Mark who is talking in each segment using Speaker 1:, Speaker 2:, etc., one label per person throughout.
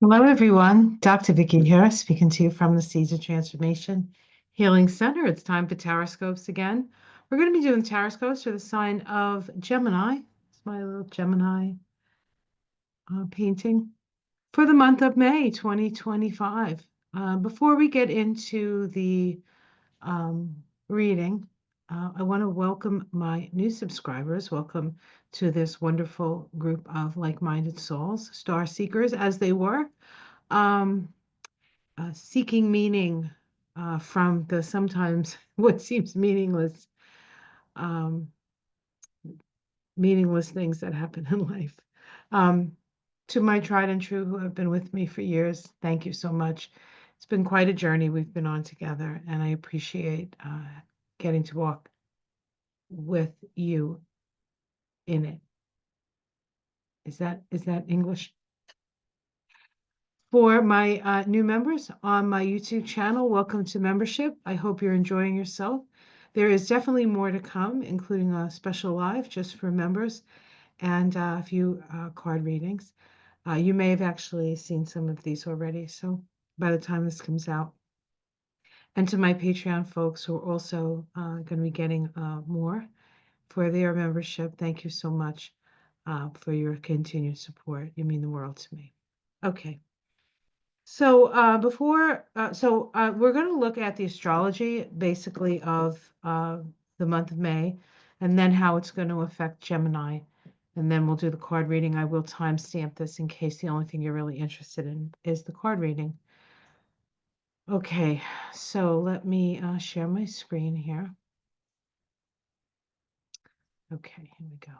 Speaker 1: Hello, everyone. Dr. Vicky here, speaking to you from the Seeds of Transformation Healing Center. It's time for Tarot-Scopes again. We're going to be doing Tarot-Scopes for the sign of Gemini. It's my little Gemini painting for the month of May 2025. Before we get into the um, reading, I want to welcome my new subscribers. Welcome to this wonderful group of like-minded souls, star seekers as they were. Um, Seeking meaning from the sometimes what seems um, meaningless things that happen in life. Um, to my tried and true who have been with me for years, thank you so much. It's been quite a journey we've been on together, and I appreciate getting to walk with you in it. Is that English? For my new members on my YouTube channel, welcome to membership. I hope you're enjoying yourself. There is definitely more to come, including a special live just for members and a few card readings. You may have actually seen some of these already, so by the time this comes out. And to my Patreon folks who are also going to be getting more for their membership, thank you so much for your continued support. You mean the world to me. Okay. So we're going to look at the astrology basically of the month of May, and then how it's going to affect Gemini, and then we'll do the card reading. I will timestamp this in case the only thing you're really interested in is the card reading. Okay, so let me share my screen here. Okay, here we go.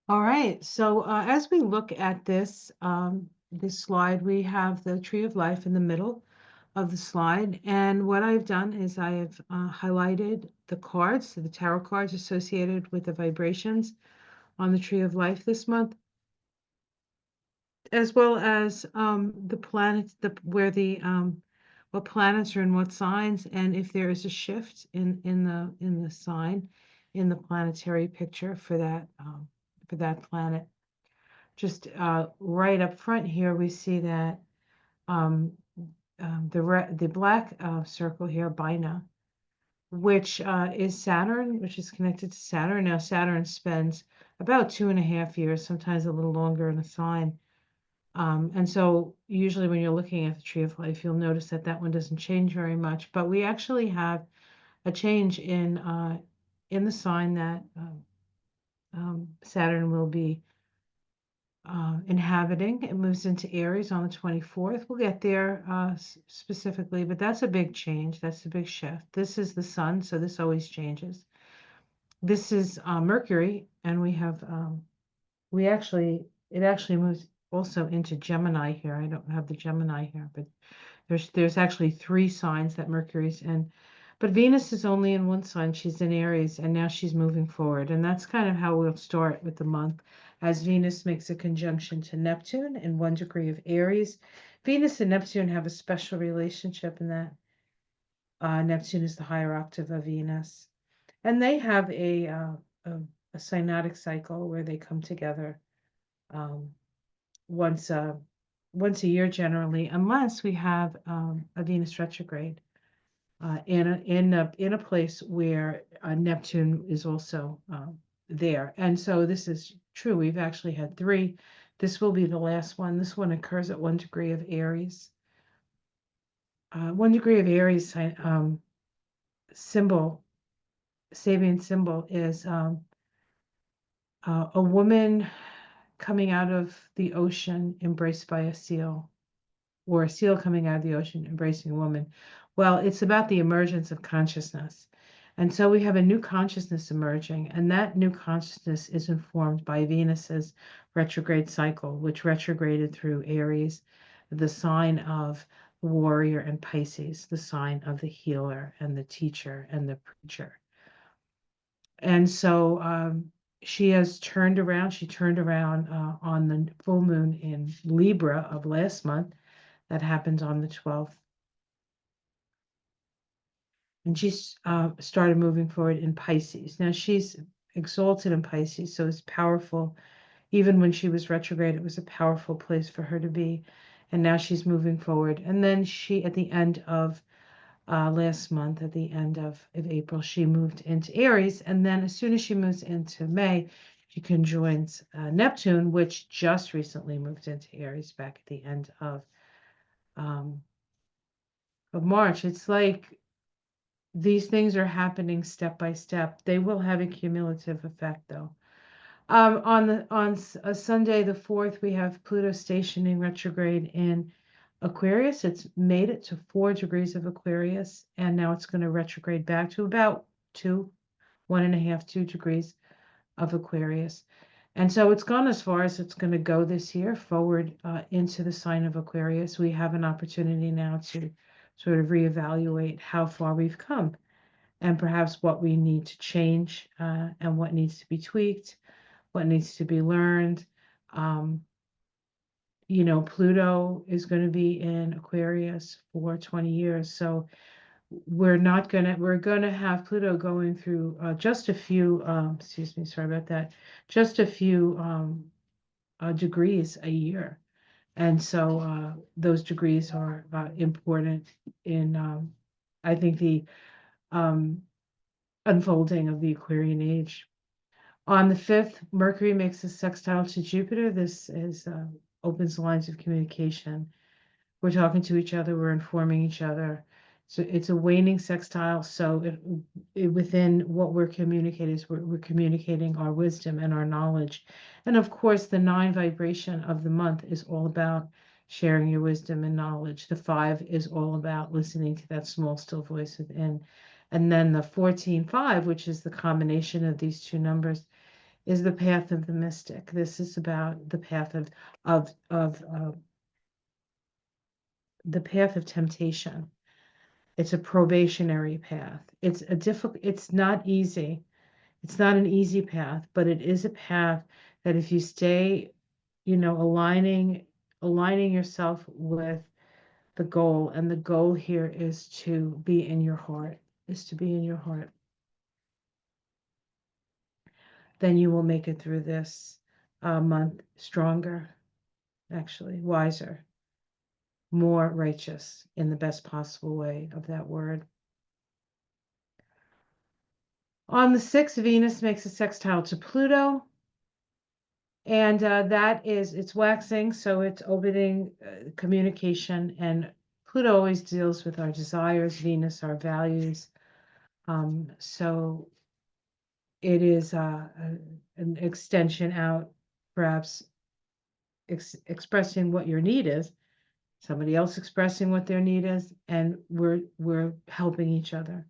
Speaker 1: All right, so as we look at this slide, we have the Tree of Life in the middle of the slide. And what I've done is I have highlighted the cards, so the tarot cards associated with the vibrations on the Tree of Life this month, as well as the planets, what planets are in what signs, and if there is a shift in the sign, in the planetary picture for that planet. Just right up front here, we see that um, the black circle here, Bina, which is Saturn, which is connected to Saturn. Now, Saturn spends about 2.5 years, sometimes a little longer in a sign. And so usually when you're looking at the Tree of Life, you'll notice that that one doesn't change very much. But we actually have a change in the sign that Saturn will be inhabiting. It moves into Aries on the 24th. We'll get there specifically, but that's a big change. That's a big shift. This is the sun, so this always changes. This is Mercury, and it actually moves also into Gemini here. I don't have the Gemini here, but there's actually 3 signs that Mercury's in. But Venus is only in one sign. She's in Aries, and now she's moving forward. And that's kind of how we'll start with the month, as Venus makes a conjunction to Neptune in 1 degree of Aries. Venus and Neptune have a special relationship in that Neptune is the higher octave of Venus. And they have a synodic cycle where they come together um, once a year generally, unless we have a Venus retrograde in a place where Neptune is also there. And so this is true. We've actually had 3. This will be the last one. This one occurs at 1 degree of Aries. 1 degree of Aries symbol, Sabian symbol, is a woman coming out of the ocean embraced by a seal, or a seal coming out of the ocean embracing a woman. Well, it's about the emergence of consciousness. And so we have a new consciousness emerging, and that new consciousness is informed by Venus's retrograde cycle, which retrograded through Aries, the sign of the warrior, and Pisces, the sign of the healer and the teacher and the preacher. And so she has turned around. She turned around on the full moon in Libra of last month. That happens on the 12th. And she's started moving forward in Pisces. Now she's exalted in Pisces, so it's powerful. Even when she was retrograde, it was a powerful place for her to be. And now she's moving forward. And then she, at the end of last month, at the end of April, she moved into Aries. And then as soon as she moves into May, she conjoins Neptune, which just recently moved into Aries back at the end um, of March. It's like these things are happening step by step. They will have a cumulative effect, though. On Sunday the 4th, we have Pluto stationing retrograde in Aquarius. It's made it to 4 degrees of Aquarius, and now it's going to retrograde back to about 1.5, 2 degrees of Aquarius. And so it's gone as far as it's going to go this year, forward into the sign of Aquarius. We have an opportunity now to sort of reevaluate how far we've come and perhaps what we need to change and what needs to be tweaked, what needs to be learned. Pluto is going to be in Aquarius for 20 years. So we're going to have Pluto going through just a few, excuse me, sorry about that, just a few degrees a year. And so those degrees are important in, I think, the unfolding of the Aquarian age. On the 5th, Mercury makes a sextile to Jupiter. This opens lines of communication. We're talking to each other, we're informing each other. So it's a waning sextile. So within what we're communicating is we're communicating our wisdom and our knowledge. And of course, the 9 vibration of the month is all about sharing your wisdom and knowledge. The 5 is all about listening to that small, still voice within. And then the 14-5, which is the combination of these two numbers, is the path of the mystic. This is about the path of the path of temptation. It's a probationary path. It's not easy. It's not an easy path, but it is a path that if you stay, aligning yourself with the goal, and the goal here is to be in your heart, then you will make it through this month stronger, actually, wiser, more righteous in the best possible way of that word. On the 6th, Venus makes a sextile to Pluto. And it's waxing, so it's opening communication. And Pluto always deals with our desires, Venus, our values. So it is an extension out, perhaps expressing what your need is, somebody else expressing what their need is, and we're helping each other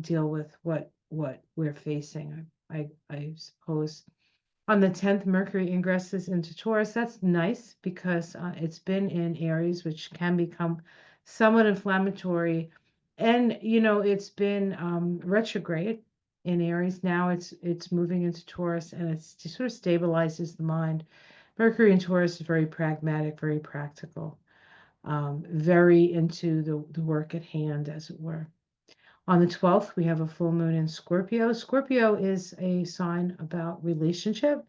Speaker 1: deal with what we're facing. I suppose. On the 10th, Mercury ingresses into Taurus. That's nice because it's been in Aries, which can become somewhat inflammatory. And, it's been retrograde in Aries. Now it's moving into Taurus, and it sort of stabilizes the mind. Mercury in Taurus is very pragmatic, very practical, very into the work at hand, as it were. On the 12th, we have a full moon in Scorpio. Scorpio is a sign about relationship.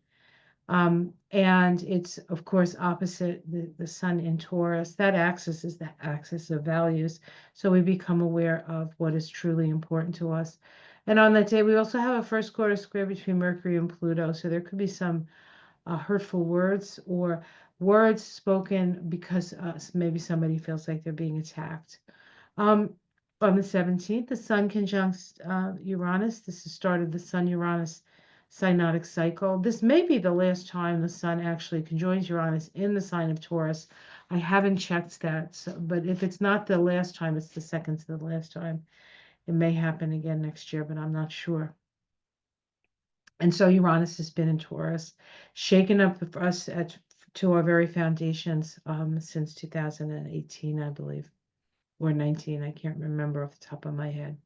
Speaker 1: And it's, of course, opposite the sun in Taurus. That axis is the axis of values. So we become aware of what is truly important to us. And on that day, we also have a first quarter square between Mercury and Pluto. So there could be some hurtful words or words spoken because maybe somebody feels like they're being attacked. On the 17th, the Sun conjuncts Uranus. This is the start of the Sun-Uranus synodic cycle. This may be the last time the Sun actually conjoins Uranus in the sign of Taurus. I haven't checked that, but if it's not the last time, it's the second to the last time. It may happen again next year, but I'm not sure. And so Uranus has been in Taurus, shaken up us to our very foundations since 2018, I believe. Or 19, I can't remember off the top of my head.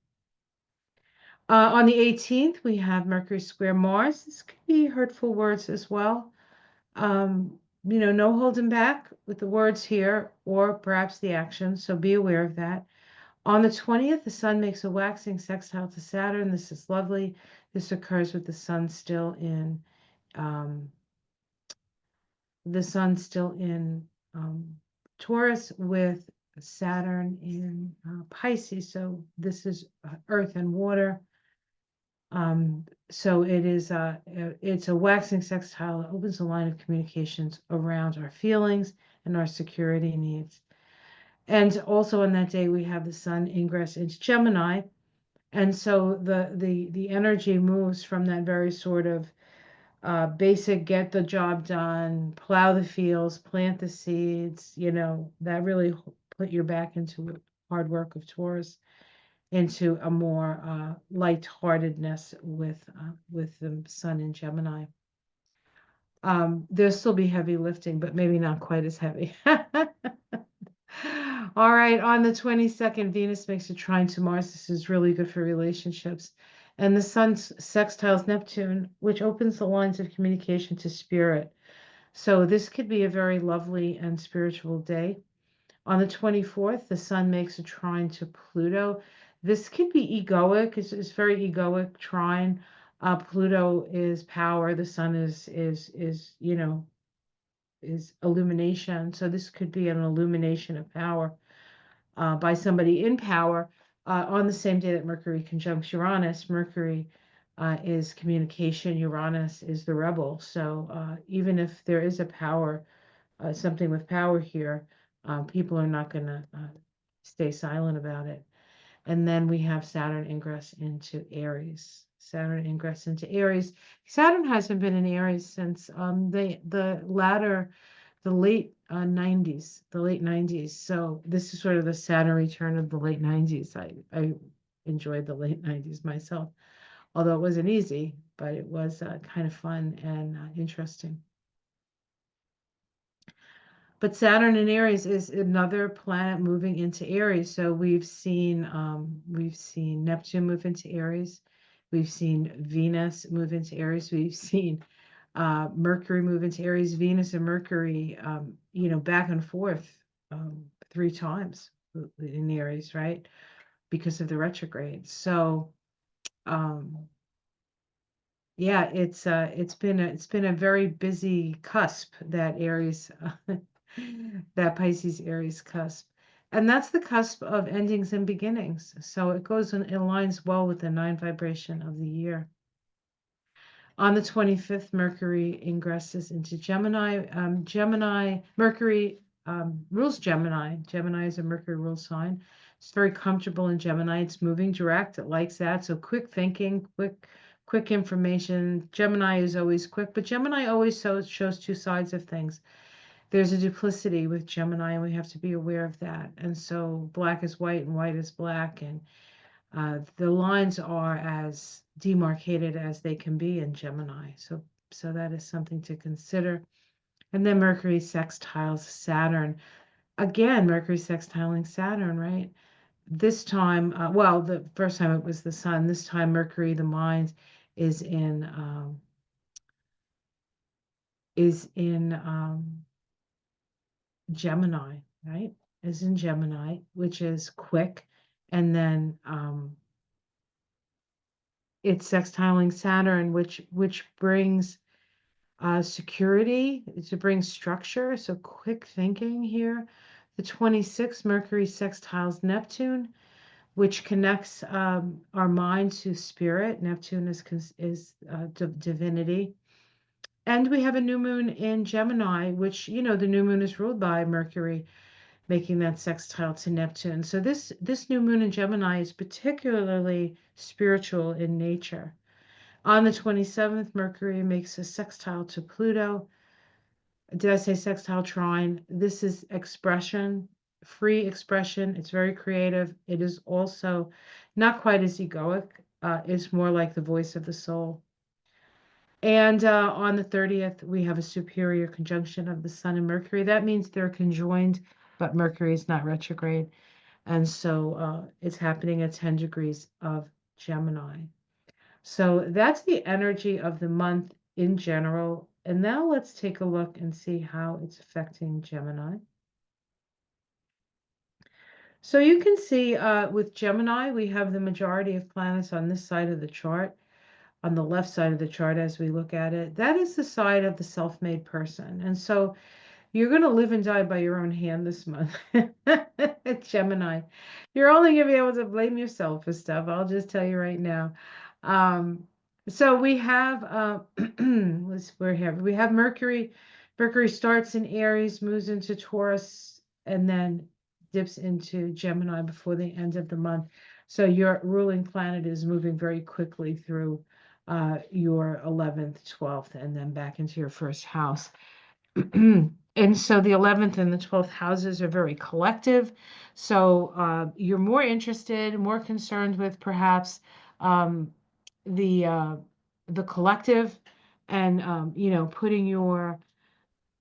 Speaker 1: On the 18th, we have Mercury square Mars. This could be hurtful words as well. no holding back with the words here or perhaps the action. So be aware of that. On the 20th, the sun makes a waxing sextile to Saturn. This is lovely. This occurs with um, the sun still in Taurus with Saturn in Pisces. So this is earth and water. So it's a waxing sextile that opens the line of communications around our feelings and our security needs. And also on that day, we have the sun ingress into Gemini. And so the energy moves from that very sort of basic get the job done, plow the fields, plant the seeds, that really put your back into hard work of Taurus, into a more lightheartedness with the sun in Gemini. There'll still be heavy lifting, but maybe not quite as heavy. All right, on the 22nd, Venus makes a trine to Mars. This is really good for relationships. And the sun sextiles Neptune, which opens the lines of communication to spirit. So this could be a very lovely and spiritual day. On the 24th, the sun makes a trine to Pluto. This could be egoic. It's very egoic trine. Pluto is power. The sun is illumination. So this could be an illumination of power by somebody in power on the same day that Mercury conjuncts Uranus. Mercury is communication. Uranus is the rebel. So even if there is a power, something with power here, people are not going to stay silent about it. And then we have Saturn ingress into Aries. Saturn ingress into Aries. Saturn hasn't been in Aries since the late 90s, the late 90s. So this is sort of the Saturn return of the late 90s. I enjoyed the late 90s myself, although it wasn't easy, but it was kind of fun and interesting. But Saturn in Aries is another planet moving into Aries. So we've seen Neptune move into Aries. We've seen Venus move into Aries. We've seen Mercury move into Aries. Venus and Mercury, back and forth 3 times in Aries, right? Because of the retrograde. So, yeah, it's been a very busy cusp, that Aries. That Pisces Aries cusp. And that's the cusp of endings and beginnings. So it aligns well with the 9 vibration of the year. On the 25th, Mercury ingresses into Gemini. Mercury rules Gemini. Gemini is a Mercury ruled sign. It's very comfortable in Gemini. It's moving direct. It likes that. So quick thinking, quick information. Gemini is always quick, but Gemini always shows 2 sides of things. There's a duplicity with Gemini, and we have to be aware of that. And so black is white and white is black, and the lines are as demarcated as they can be in Gemini. So that is something to consider. And then Mercury sextiles Saturn. Again, Mercury sextiling Saturn, right? This time, the first time it was the sun. This time, Mercury, the mind, is in Gemini, right? Is in Gemini, which is quick. And then it's sextiling Saturn, which brings security, to bring structure. So quick thinking here. The 26th, Mercury sextiles Neptune, which connects our mind to spirit. Neptune is divinity. And we have a new moon in Gemini, which, the new moon is ruled by Mercury, making that sextile to Neptune. So this new moon in Gemini is particularly spiritual in nature. On the 27th, Mercury makes a sextile to Pluto. Did I say sextile trine? This is expression, free expression. It's very creative. It is also not quite as egoic. It's more like the voice of the soul. And on the 30th, we have a superior conjunction of the Sun and Mercury. That means they're conjoined, but Mercury is not retrograde. And so it's happening at 10 degrees of Gemini. So that's the energy of the month in general. And now let's take a look and see how it's affecting Gemini. So you can see with Gemini, we have the majority of planets on this side of the chart, on the left side of the chart as we look at it. That is the side of the self-made person. And so you're going to live and die by your own hand this month, Gemini. You're only going to be able to blame yourself for stuff. I'll just tell you right now. Um, so we have, we have Mercury. Mercury starts in Aries, moves into Taurus, and then dips into Gemini before the end of the month. So your ruling planet is moving very quickly through your 11th, 12th, and then back into your first house. And so the 11th and the 12th houses are very collective. So you're more interested, more concerned with perhaps um, the collective, and putting your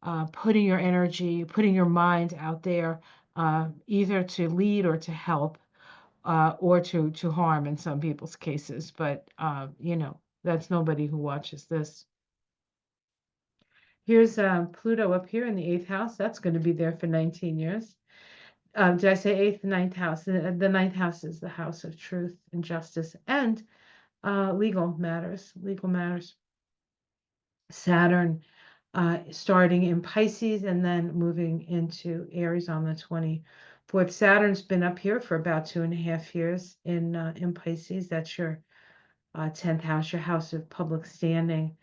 Speaker 1: energy, putting your mind out there, either to lead or to help, or to harm in some people's cases. But that's nobody who watches this. Here's Pluto up here in the 8th house. That's going to be there for 19 years. Did I say 8th, 9th house? The 9th house is the house of truth and justice and legal matters. Legal matters. Saturn starting in Pisces and then moving into Aries on the 24th. Saturn's been up here for about 2.5 years in Pisces. That's your 10th house, your house of public standing.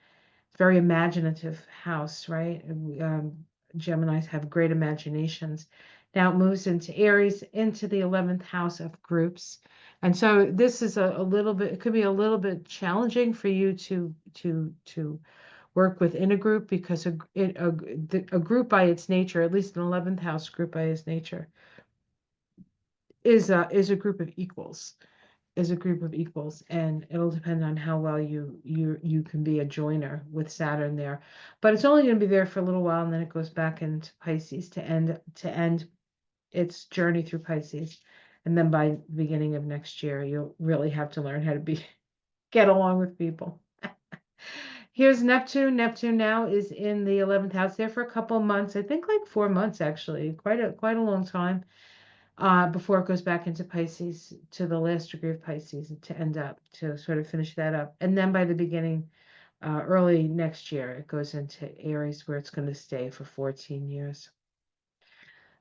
Speaker 1: Very imaginative house, right? Geminis have great imaginations. Now it moves into Aries, into the 11th house of groups. And so this is a little bit, it could be a little bit challenging for you to work within a group, because a group by its nature, at least an 11th house group by its nature, is a group of equals. Is a group of equals, and it'll depend on how well you can be a joiner with Saturn there. But it's only going to be there for a little while, and then it goes back into Pisces to end its journey through Pisces. And then by the beginning of next year, you'll really have to learn how to get along with people. Here's Neptune. Neptune now is in the 11th house there for a couple of months. I think like 4 months, actually, quite a long time. Before it goes back into Pisces, to the last degree of Pisces, to end up, to sort of finish that up. And then by the beginning, early next year, it goes into Aries, where it's going to stay for 14 years.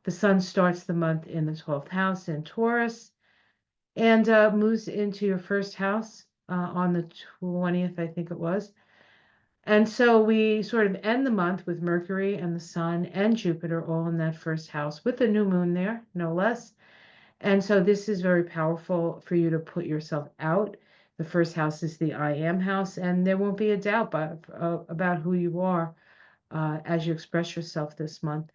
Speaker 1: The sun starts the month in the 12th house in Taurus, and moves into your first house on the 20th, I think it was. And so we sort of end the month with Mercury and the sun and Jupiter all in that first house, with the new moon there, no less. And so this is very powerful for you to put yourself out. The first house is the I am house, and there won't be a doubt about who you are as you express yourself this month.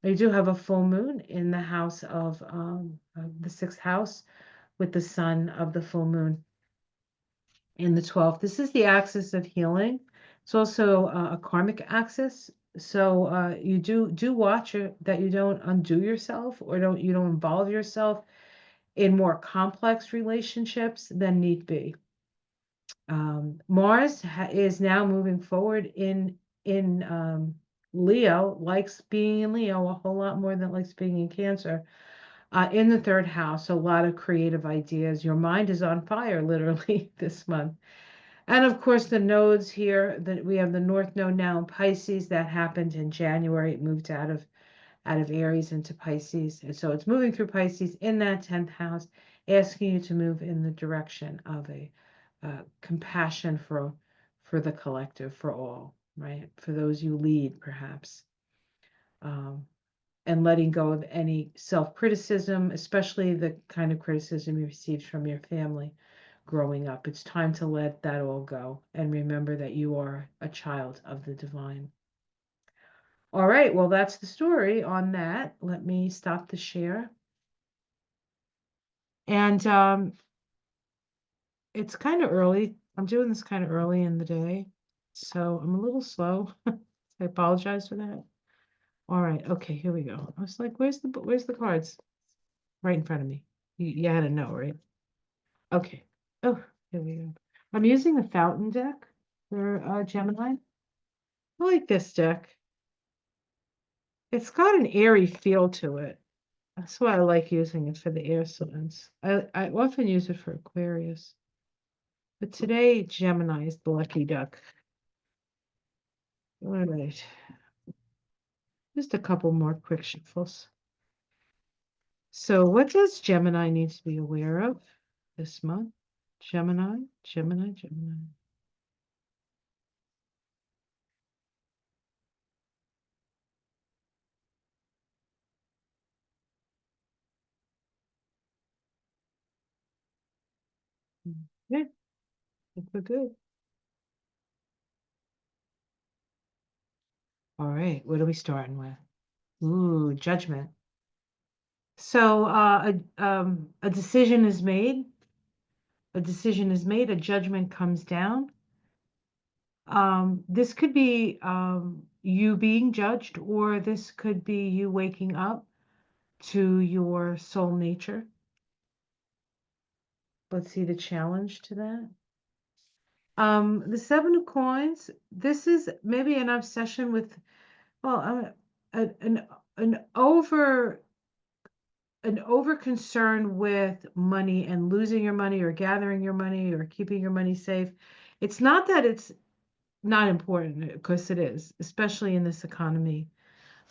Speaker 1: You do have a full moon in the house of the 6th house, with the sun of the full moon in the 12th. This is the axis of healing. It's also a karmic axis. So you do watch that you don't undo yourself, or you don't involve yourself in more complex relationships than need be. Mars is now moving forward in Leo, likes being in Leo a whole lot more than it likes being in Cancer. In the 3rd house, a lot of creative ideas. Your mind is on fire, literally, this month. And of course, the nodes here, that we have the North Node now in Pisces. That happened in January. It moved out of Aries into Pisces. And so it's moving through Pisces in that 10th house, asking you to move in the direction of a compassion for the collective, for all, right? For those you lead, perhaps. And letting go of any self-criticism, especially the kind of criticism you received from your family growing up. It's time to let that all go and remember that you are a child of the divine. All right, well, that's the story on that. Let me stop the share. And it's kind of early. I'm doing this kind of early in the day, so I'm a little slow. I apologize for that. All right, okay, here we go. I was like, where's the cards? Right in front of me. You had to know, right? Okay. Oh, here we go. I'm using the fountain deck for Gemini. I like this deck. It's got an airy feel to it. That's why I like using it for the air signs. I often use it for Aquarius. But today, Gemini is the lucky duck. All right. Just a couple more quick shuffles. So what does Gemini need to be aware of this month? Gemini, Gemini, Gemini. Yeah, I think we're good. All right, what are we starting with? Ooh, judgment. So a decision is made. A decision is made. A judgment comes down. This could be you being judged, or this could be you waking up to your soul nature. Let's see the challenge to that. The Seven of Coins, this is maybe an obsession with, well, an over concern with money and losing your money or gathering your money or keeping your money safe. It's not that it's not important, because it is, especially in this economy.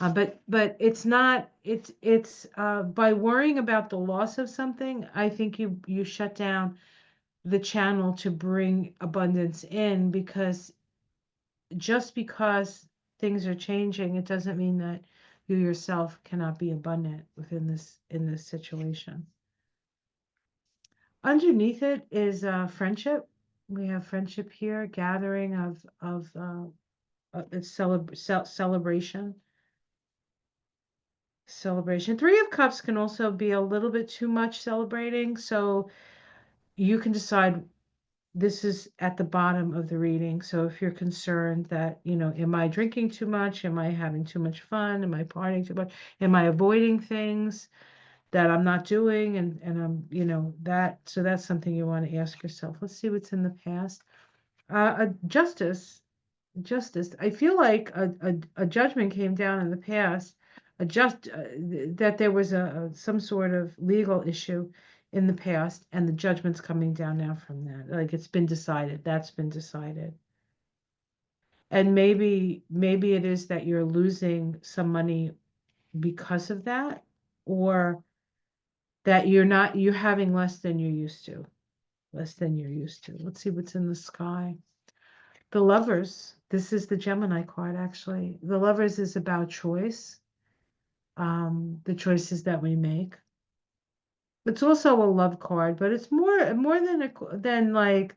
Speaker 1: But it's not. It's by worrying about the loss of something, I think you shut down the channel to bring abundance in, because just because things are changing, it doesn't mean that you yourself cannot be abundant within this in this situation. Underneath it is friendship. We have friendship here, gathering of it's celebration. Celebration. Three of Cups can also be a little bit too much celebrating, so you can decide. This is at the bottom of the reading. So if you're concerned that, am I drinking too much? Am I having too much fun? Am I partying too much? Am I avoiding things that I'm not doing? And I'm, so that's something you want to ask yourself. Let's see what's in the past. A justice. I feel like a judgment came down in the past, that there was some sort of legal issue in the past, and the judgment's coming down now from that. Like, it's been decided. That's been decided. And maybe it is that you're losing some money because of that, or that you're having less than you're used to. Less than you're used to. Let's see what's in the sky. The Lovers. This is the Gemini card, actually. The Lovers is about choice, the choices that we make. It's also a love card, but it's more than like,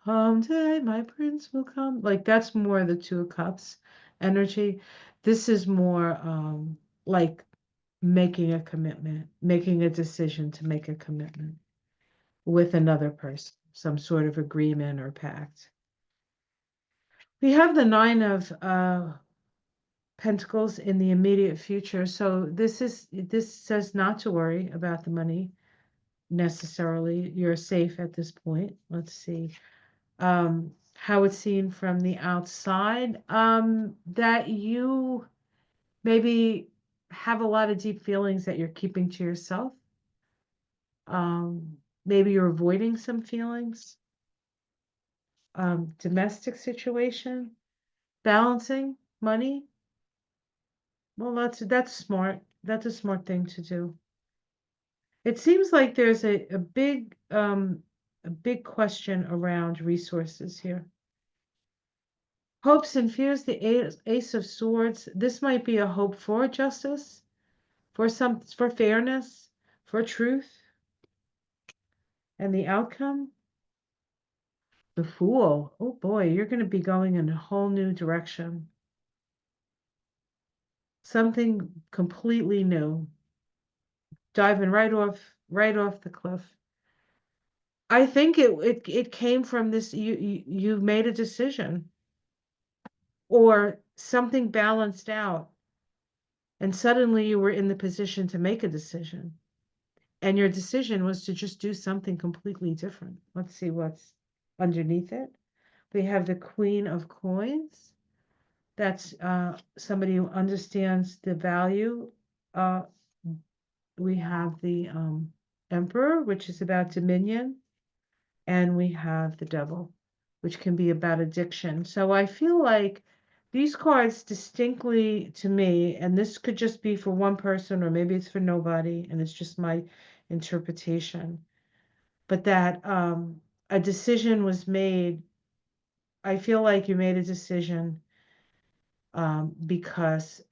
Speaker 1: someday my prince will come. Like, that's more the Two of Cups energy. This is more like making a commitment, making a decision to make a commitment with another person, some sort of agreement or pact. We have the Nine of Pentacles in the immediate future. So this says not to worry about the money necessarily. You're safe at this point. Let's see. How it's seen from the outside. That you maybe have a lot of deep feelings that you're keeping to yourself. Maybe you're avoiding some feelings. Domestic situation, balancing money. Well, that's smart. That's a smart thing to do. It seems like there's a big question around resources here. Hopes infuse the Ace of Swords. This might be a hope for justice, for fairness, for truth, and the outcome. The Fool. Oh boy, you're going to be going in a whole new direction. Something completely new. Diving right off the cliff. I think it came from this. You made a decision, or something balanced out, and suddenly you were in the position to make a decision, and your decision was to just do something completely different. Let's see what's underneath it. We have the Queen of Coins. That's somebody who understands the value. Uh, we have the Emperor, which is about dominion, and we have the Devil, which can be about addiction. So I feel like these cards distinctly to me, and this could just be for one person, or maybe it's for nobody, and it's just my interpretation, but that a decision was made. I feel like you made a decision because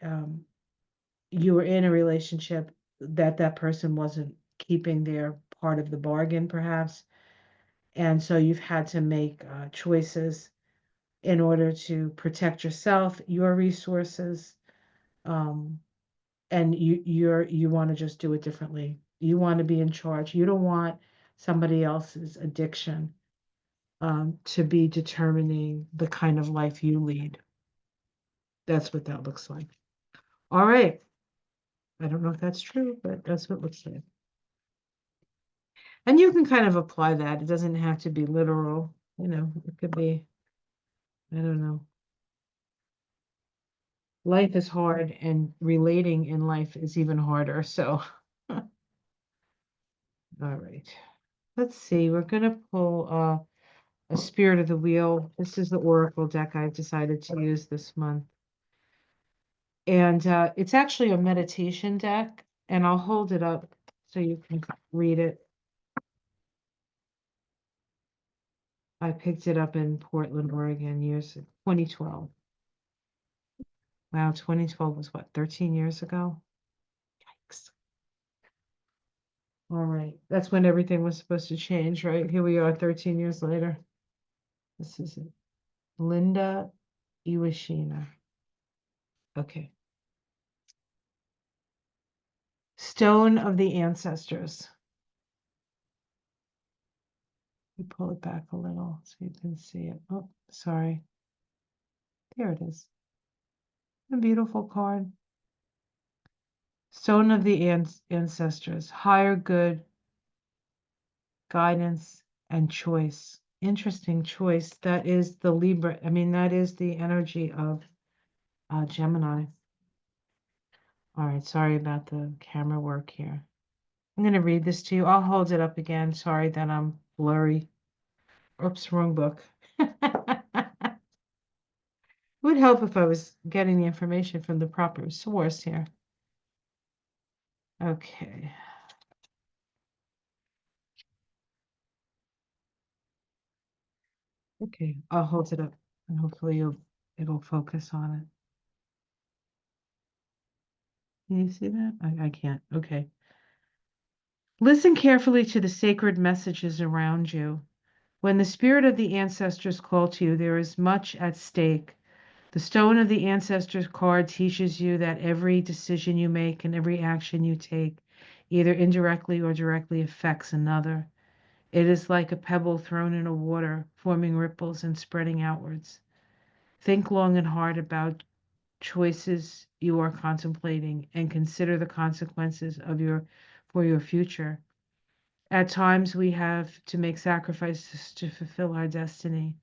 Speaker 1: you were in a relationship that that person wasn't keeping their part of the bargain, perhaps. And so you've had to make choices in order to protect yourself, your resources, um, and you want to just do it differently. You want to be in charge. You don't want somebody else's addiction to be determining the kind of life you lead. That's what that looks like. All right. I don't know if that's true, but that's what it looks like. And you can kind of apply that. It doesn't have to be literal. It could be, I don't know. Life is hard, and relating in life is even harder. So, all right. Let's see. We're going to pull a Spirit of the Wheel. This is the Oracle deck I've decided to use this month. And it's actually a meditation deck, and I'll hold it up so you can read it. I picked it up in Portland, Oregon, 2012. Wow, 2012 was what, 13 years ago? Yikes. All right. That's when everything was supposed to change, right? Here we are 13 years later. This is it. Linda Iwashina. Okay. Stone of the Ancestors. We pull it back a little so you can see it. Oh, sorry. There it is. A beautiful card. Stone of the Ancestors. Higher good, guidance, and choice. Interesting choice. That is the Libra. I mean, that is the energy of Gemini. All right, sorry about the camera work here. I'm going to read this to you. I'll hold it up again. Sorry that I'm blurry. Oops, wrong book. It would help if I was getting the information from the proper source here. Okay. Okay, I'll hold it up and hopefully it'll focus on it. Can you see that? I can't. Okay. Listen carefully to the sacred messages around you. When the spirit of the ancestors call to you, there is much at stake. The stone of the ancestors card teaches you that every decision you make and every action you take, either indirectly or directly, affects another. It is like a pebble thrown in a water, forming ripples and spreading outwards. Think long and hard about choices you are contemplating and consider the consequences for your future. At times we have to make sacrifices to fulfill our destiny.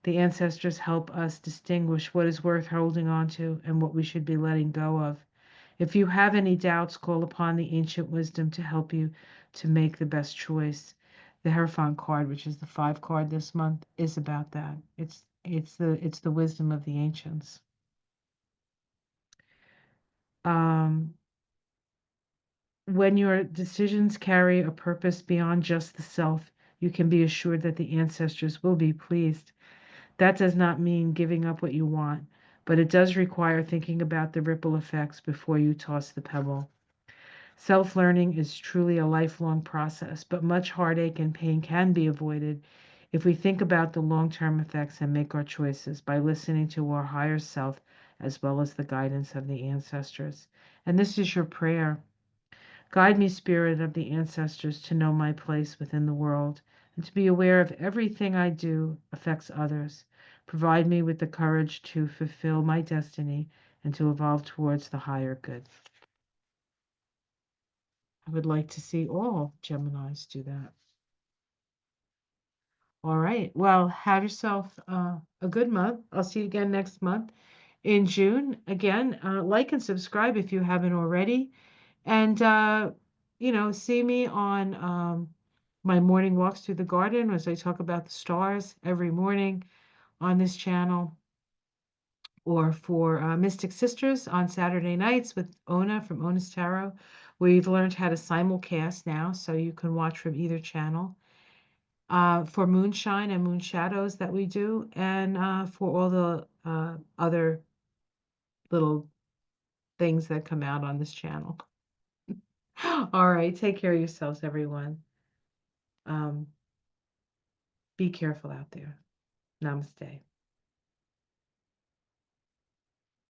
Speaker 1: The ancestors help us distinguish what is worth holding on to and what we should be letting go of. If you have any doubts, call upon the ancient wisdom to help you to make the best choice. The Hierophant card, which is the 5 card this month, is about that. It's the wisdom of the ancients. When your decisions carry a purpose beyond just the self, you can be assured that the ancestors will be pleased. That does not mean giving up what you want, but it does require thinking about the ripple effects before you toss the pebble. Self-learning is truly a lifelong process, but much heartache and pain can be avoided if we think about the long-term effects and make our choices by listening to our higher self as well as the guidance of the ancestors. And this is your prayer. Guide me, Spirit of the ancestors, to know my place within the world and to be aware of everything I do affects others. Provide me with the courage to fulfill my destiny and to evolve towards the higher good. I would like to see all Geminis do that. All right. Well, have yourself a good month. I'll see you again next month. in June. Again, like and subscribe if you haven't already. And, see me on my morning walks through the garden as I talk about the stars every morning on this channel, or for Mystic Sisters on Saturday nights with Ona from Ona's Tarot. We've learned how to simulcast now, so you can watch from either channel. For Moonshine and Moon Shadows that we do, and for all the other little things that come out on this channel. All right, take care of yourselves, everyone. Um, be careful out there. Namaste.